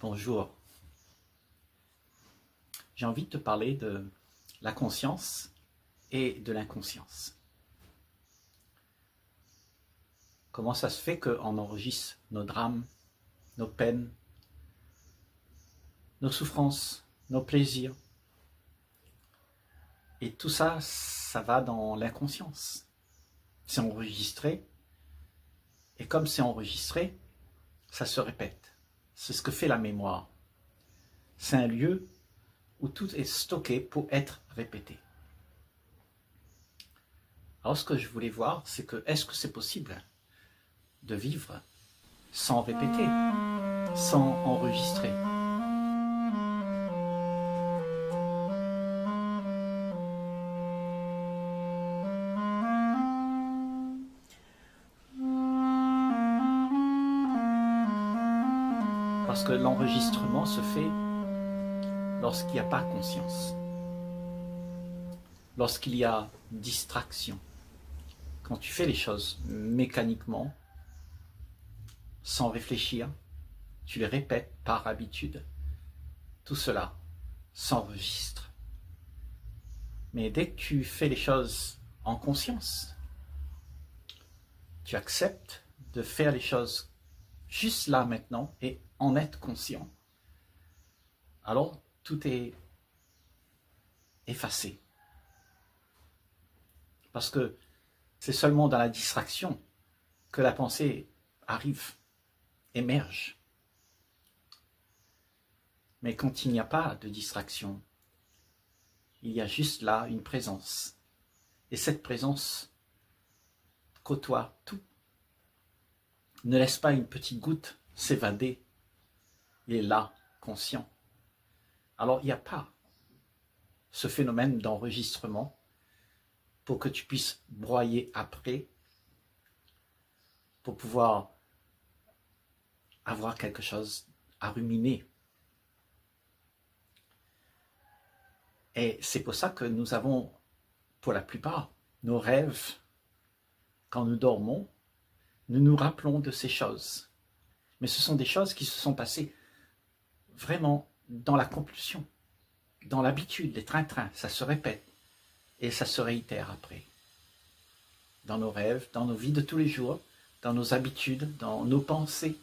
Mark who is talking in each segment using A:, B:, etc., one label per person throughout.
A: Bonjour. J'ai envie de te parler de la conscience et de l'inconscience. Comment ça se fait qu'on enregistre nos drames, nos peines, nos souffrances, nos plaisirs? Et tout ça, ça va dans l'inconscience. C'est enregistré. Et comme c'est enregistré, ça se répète. C'est ce que fait la mémoire. C'est un lieu où tout est stocké pour être répété. Alors ce que je voulais voir, c'est que est-ce que c'est possible de vivre sans répéter, sans enregistrer? Parce que l'enregistrement se fait lorsqu'il n'y a pas conscience, lorsqu'il y a distraction. Quand tu fais les choses mécaniquement, sans réfléchir, tu les répètes par habitude, tout cela s'enregistre. Mais dès que tu fais les choses en conscience, tu acceptes de faire les choses juste là maintenant et en être conscient, alors tout est effacé. Parce que c'est seulement dans la distraction que la pensée arrive, émerge. Mais quand il n'y a pas de distraction, il y a juste là une présence. Et cette présence côtoie tout. Ne laisse pas une petite goutte s'évader. Il est là, conscient. Alors il n'y a pas ce phénomène d'enregistrement pour que tu puisses broyer après, pour pouvoir avoir quelque chose à ruminer. Et c'est pour ça que nous avons, pour la plupart, nos rêves, quand nous dormons, nous nous rappelons de ces choses. Mais ce sont des choses qui se sont passées vraiment dans la compulsion, dans l'habitude, les trains-trains, ça se répète et ça se réitère après. Dans nos rêves, dans nos vies de tous les jours, dans nos habitudes, dans nos pensées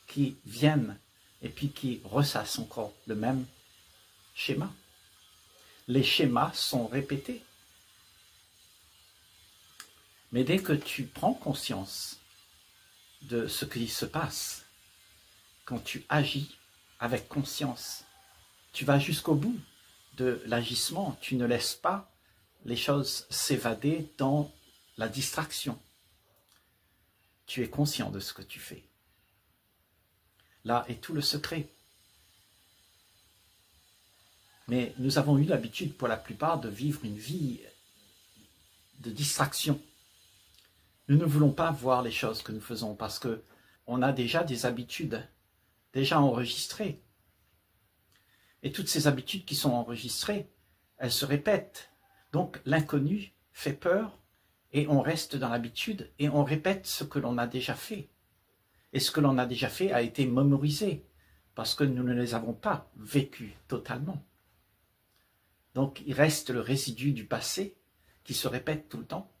A: qui viennent et puis qui ressassent encore le même schéma. Les schémas sont répétés. Mais dès que tu prends conscience de ce qui se passe, quand tu agis avec conscience, tu vas jusqu'au bout de l'agissement, tu ne laisses pas les choses s'évader dans la distraction. Tu es conscient de ce que tu fais. Là est tout le secret. Mais nous avons eu l'habitude pour la plupart de vivre une vie de distraction. Nous ne voulons pas voir les choses que nous faisons parce qu'on a déjà des habitudes déjà enregistrées. Et toutes ces habitudes qui sont enregistrées, elles se répètent. Donc l'inconnu fait peur et on reste dans l'habitude et on répète ce que l'on a déjà fait. Et ce que l'on a déjà fait a été mémorisé parce que nous ne les avons pas vécus totalement. Donc il reste le résidu du passé qui se répète tout le temps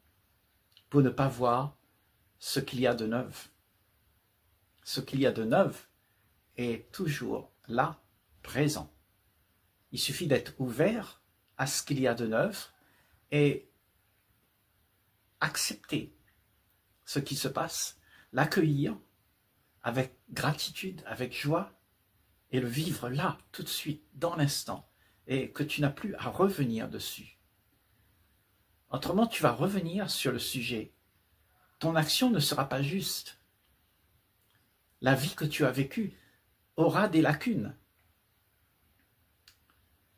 A: pour ne pas voir ce qu'il y a de neuf. Ce qu'il y a de neuf est toujours là, présent. Il suffit d'être ouvert à ce qu'il y a de neuf et accepter ce qui se passe, l'accueillir avec gratitude, avec joie et le vivre là, tout de suite, dans l'instant, et que tu n'as plus à revenir dessus. Autrement, tu vas revenir sur le sujet. Ton action ne sera pas juste. La vie que tu as vécue aura des lacunes.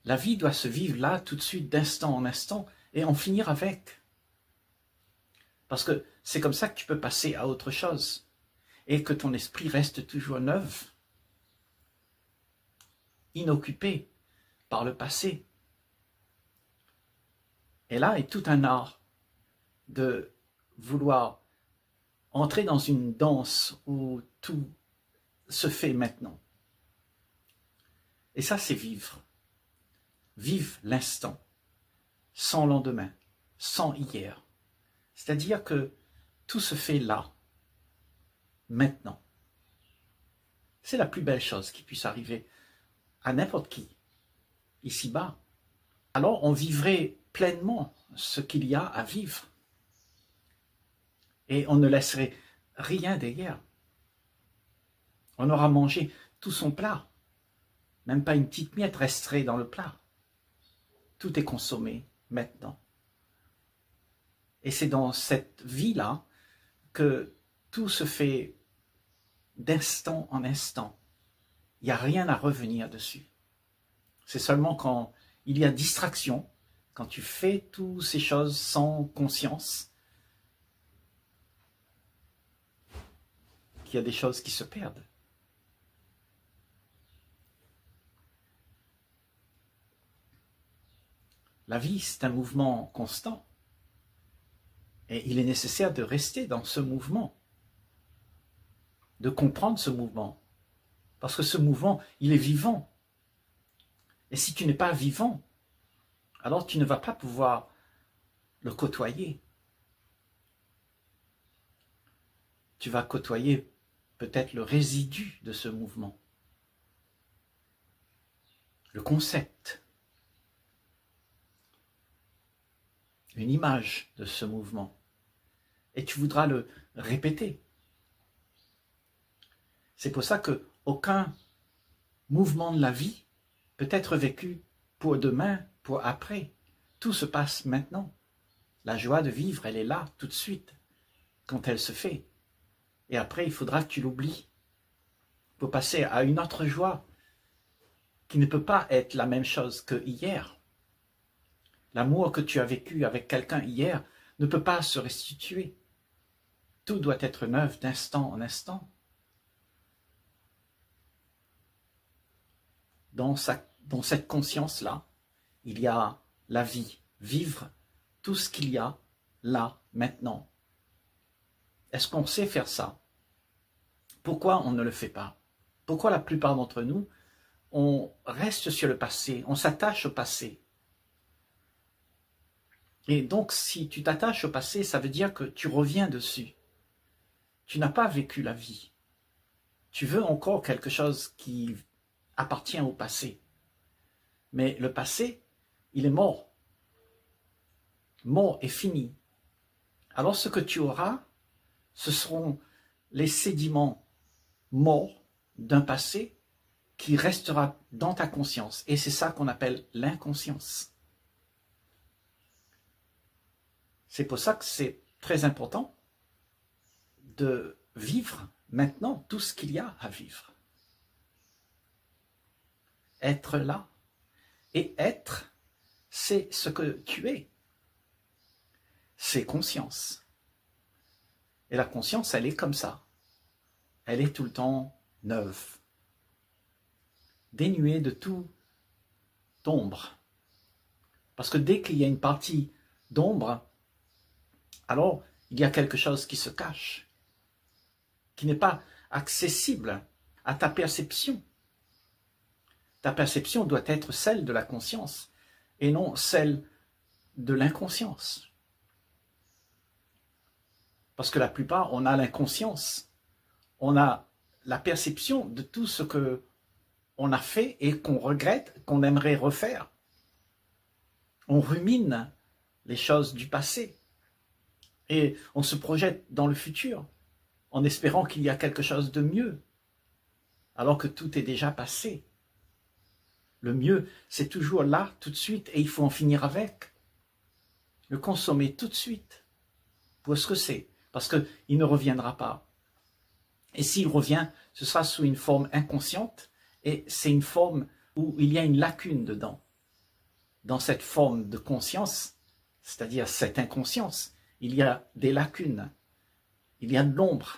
A: La vie doit se vivre là, tout de suite, d'instant en instant, et en finir avec. Parce que c'est comme ça que tu peux passer à autre chose, et que ton esprit reste toujours neuf, inoccupé par le passé. Et là est tout un art de vouloir entrer dans une danse où tout se fait maintenant. Et ça, c'est vivre. Vivre l'instant, sans lendemain, sans hier. C'est-à-dire que tout se fait là, maintenant. C'est la plus belle chose qui puisse arriver à n'importe qui, ici-bas. Alors on vivrait pleinement ce qu'il y a à vivre. Et on ne laisserait rien derrière. On aura mangé tout son plat. Même pas une petite miette resterait dans le plat. Tout est consommé maintenant. Et c'est dans cette vie-là que tout se fait d'instant en instant. Il n'y a rien à revenir dessus. C'est seulement quand il y a distraction, quand tu fais toutes ces choses sans conscience, qu'il y a des choses qui se perdent. La vie, c'est un mouvement constant. Et il est nécessaire de rester dans ce mouvement, de comprendre ce mouvement. Parce que ce mouvement, il est vivant. Et si tu n'es pas vivant, alors tu ne vas pas pouvoir le côtoyer. Tu vas côtoyer peut-être le résidu de ce mouvement, le concept, une image de ce mouvement. Et tu voudras le répéter. C'est pour ça qu'aucun mouvement de la vie peut être vécu pour demain, pour après. Tout se passe maintenant. La joie de vivre, elle est là, tout de suite, quand elle se fait. Et après, il faudra que tu l'oublies pour passer à une autre joie qui ne peut pas être la même chose que hier. L'amour que tu as vécu avec quelqu'un hier ne peut pas se restituer. Tout doit être neuf d'instant en instant. Dans cette conscience-là, il y a la vie, vivre tout ce qu'il y a là, maintenant. Est-ce qu'on sait faire ça? Pourquoi on ne le fait pas? Pourquoi la plupart d'entre nous, on reste sur le passé, on s'attache au passé? Et donc, si tu t'attaches au passé, ça veut dire que tu reviens dessus. Tu n'as pas vécu la vie. Tu veux encore quelque chose qui appartient au passé. Mais le passé, il est mort. Mort et fini. Alors ce que tu auras, ce seront les sédiments morts d'un passé qui restera dans ta conscience. Et c'est ça qu'on appelle l'inconscience. C'est pour ça que c'est très important de vivre maintenant tout ce qu'il y a à vivre. Être là. Et être, c'est ce que tu es. C'est conscience. Et la conscience, elle est comme ça. Elle est tout le temps neuve. Dénuée de tout d'ombre. Parce que dès qu'il y a une partie d'ombre, alors il y a quelque chose qui se cache, qui n'est pas accessible à ta perception. Ta perception doit être celle de la conscience et non celle de l'inconscience. Parce que la plupart, on a l'inconscience, on a la perception de tout ce que on a fait et qu'on regrette, qu'on aimerait refaire. On rumine les choses du passé et on se projette dans le futur en espérant qu'il y a quelque chose de mieux, alors que tout est déjà passé. Le mieux, c'est toujours là, tout de suite, et il faut en finir avec. Le consommer tout de suite, pour ce que c'est, parce qu'il ne reviendra pas. Et s'il revient, ce sera sous une forme inconsciente, et c'est une forme où il y a une lacune dedans. Dans cette forme de conscience, c'est-à-dire cette inconscience, il y a des lacunes, il y a de l'ombre,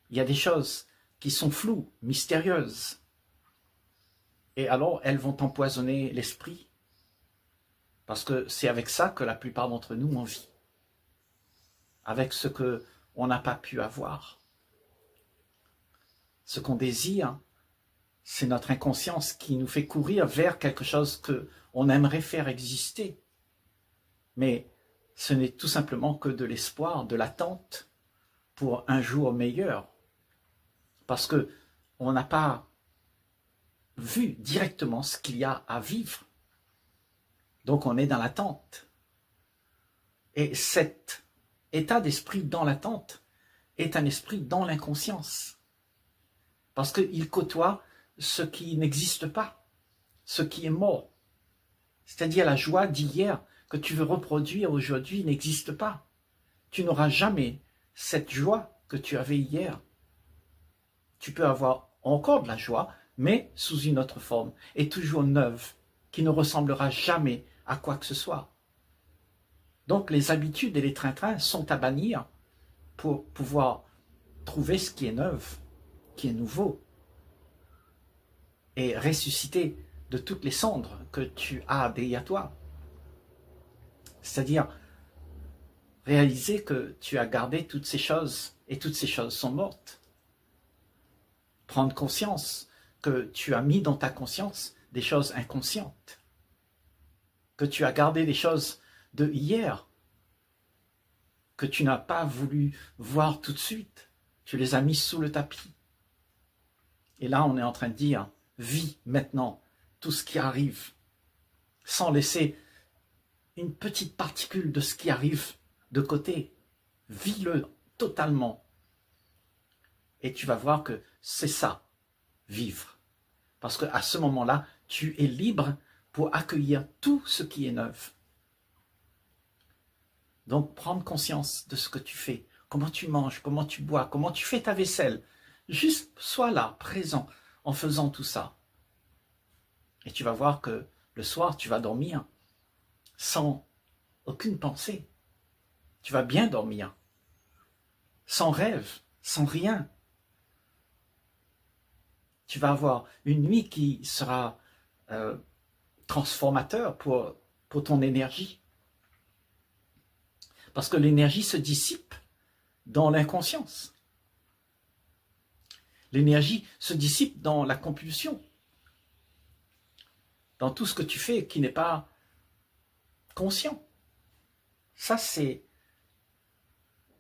A: il y a des choses qui sont floues, mystérieuses. Et alors, elles vont empoisonner l'esprit, parce que c'est avec ça que la plupart d'entre nous en vit, avec ce qu'on n'a pas pu avoir, ce qu'on désire, C'est notre inconscience qui nous fait courir vers quelque chose qu'on aimerait faire exister. Mais ce n'est tout simplement que de l'espoir, de l'attente pour un jour meilleur. Parce qu'on n'a pas vu directement ce qu'il y a à vivre. Donc on est dans l'attente. Et cet état d'esprit dans l'attente est un esprit dans l'inconscience. Parce qu'il côtoie ce qui n'existe pas, ce qui est mort. C'est-à-dire la joie d'hier que tu veux reproduire aujourd'hui n'existe pas. Tu n'auras jamais cette joie que tu avais hier. Tu peux avoir encore de la joie, mais sous une autre forme, et toujours neuve, qui ne ressemblera jamais à quoi que ce soit. Donc les habitudes et les train-train sont à bannir pour pouvoir trouver ce qui est neuf, qui est nouveau, et ressusciter de toutes les cendres que tu as derrière toi. C'est-à-dire réaliser que tu as gardé toutes ces choses, et toutes ces choses sont mortes. Prendre conscience que tu as mis dans ta conscience des choses inconscientes, que tu as gardé des choses de hier, que tu n'as pas voulu voir tout de suite, tu les as mis sous le tapis. Et là, on est en train de dire, vis maintenant tout ce qui arrive, sans laisser une petite particule de ce qui arrive de côté. Vis-le totalement. Et tu vas voir que c'est ça, vivre. Parce qu'à ce moment-là, tu es libre pour accueillir tout ce qui est neuf. Donc, prendre conscience de ce que tu fais, comment tu manges, comment tu bois, comment tu fais ta vaisselle. Juste sois là, présent, en faisant tout ça. Et tu vas voir que le soir, tu vas dormir sans aucune pensée. Tu vas bien dormir, sans rêve, sans rien. Tu vas avoir une nuit qui sera transformateur pour ton énergie. Parce que l'énergie se dissipe dans l'inconscience. L'énergie se dissipe dans la compulsion. Dans tout ce que tu fais qui n'est pas conscient. Ça, c'est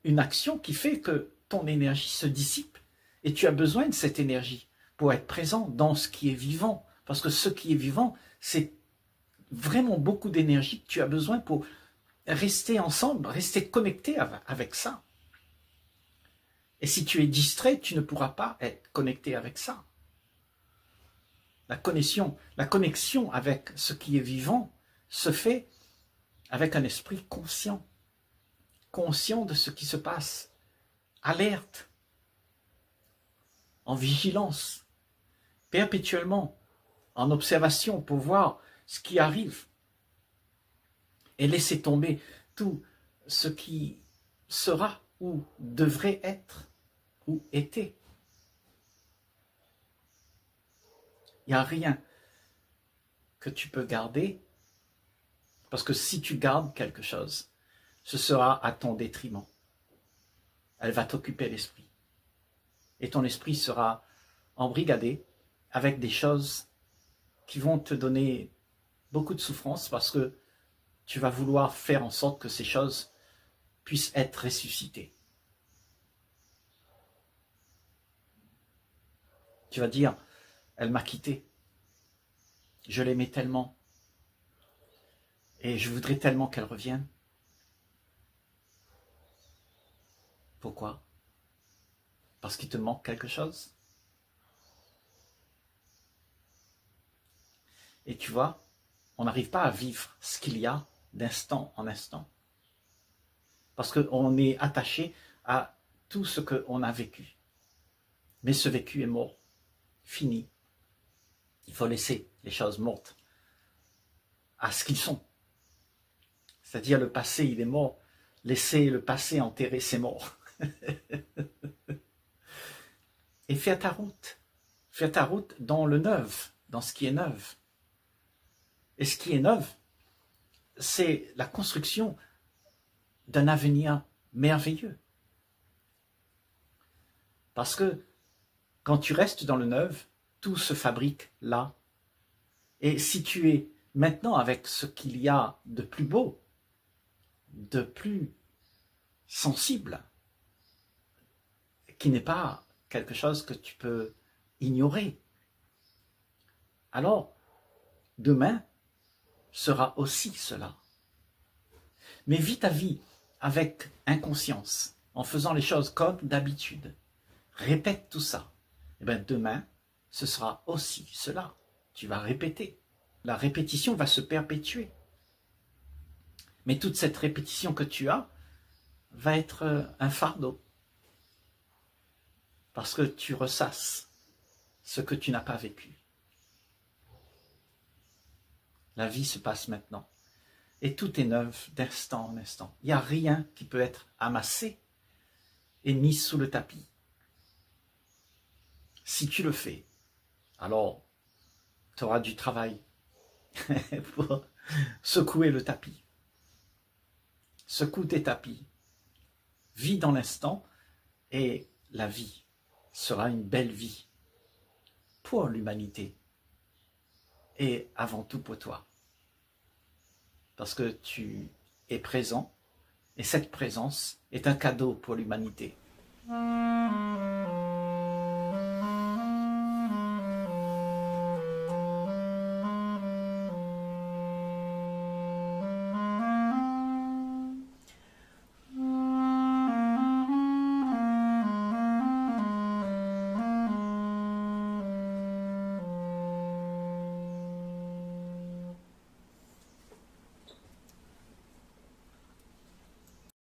A: une action qui fait que ton énergie se dissipe et tu as besoin de cette énergie pour être présent dans ce qui est vivant. Parce que ce qui est vivant, c'est vraiment beaucoup d'énergie que tu as besoin pour rester ensemble, rester connecté avec ça. Et si tu es distrait, tu ne pourras pas être connecté avec ça. La connexion avec ce qui est vivant se fait avec un esprit conscient, conscient de ce qui se passe, alerte, en vigilance, perpétuellement, en observation pour voir ce qui arrive et laisser tomber tout ce qui sera ou devrait être ou était. Il n'y a rien que tu peux garder, parce que si tu gardes quelque chose, ce sera à ton détriment. Elle va t'occuper l'esprit. Et ton esprit sera embrigadé avec des choses qui vont te donner beaucoup de souffrance, parce que tu vas vouloir faire en sorte que ces choses puissent être ressuscitées. Tu vas dire, elle m'a quitté, je l'aimais tellement, et je voudrais tellement qu'elle revienne. Pourquoi? Parce qu'il te manque quelque chose? Et tu vois, on n'arrive pas à vivre ce qu'il y a d'instant en instant. Parce qu'on est attaché à tout ce qu'on a vécu. Mais ce vécu est mort, fini. Il faut laisser les choses mortes à ce qu'ils sont. C'est-à-dire le passé, il est mort. Laissez le passé enterrer ses morts. Et fais ta route. Fais ta route dans le neuf, dans ce qui est neuf. Et ce qui est neuf, c'est la construction d'un avenir merveilleux. Parce que quand tu restes dans le neuf, tout se fabrique là. Et si tu es maintenant avec ce qu'il y a de plus beau, de plus sensible, qui n'est pas quelque chose que tu peux ignorer, alors demain sera aussi cela. Mais vis ta vie avec inconscience, en faisant les choses comme d'habitude. Répète tout ça. Et bien demain, ce sera aussi cela. Tu vas répéter. La répétition va se perpétuer. Mais toute cette répétition que tu as va être un fardeau. Parce que tu ressasses ce que tu n'as pas vécu. La vie se passe maintenant. Et tout est neuf d'instant en instant. Il n'y a rien qui peut être amassé et mis sous le tapis. Si tu le fais, alors tu auras du travail pour secouer le tapis. Secoue tes tapis. Vis dans l'instant et la vie sera une belle vie pour l'humanité et avant tout pour toi. Parce que tu es présent et cette présence est un cadeau pour l'humanité.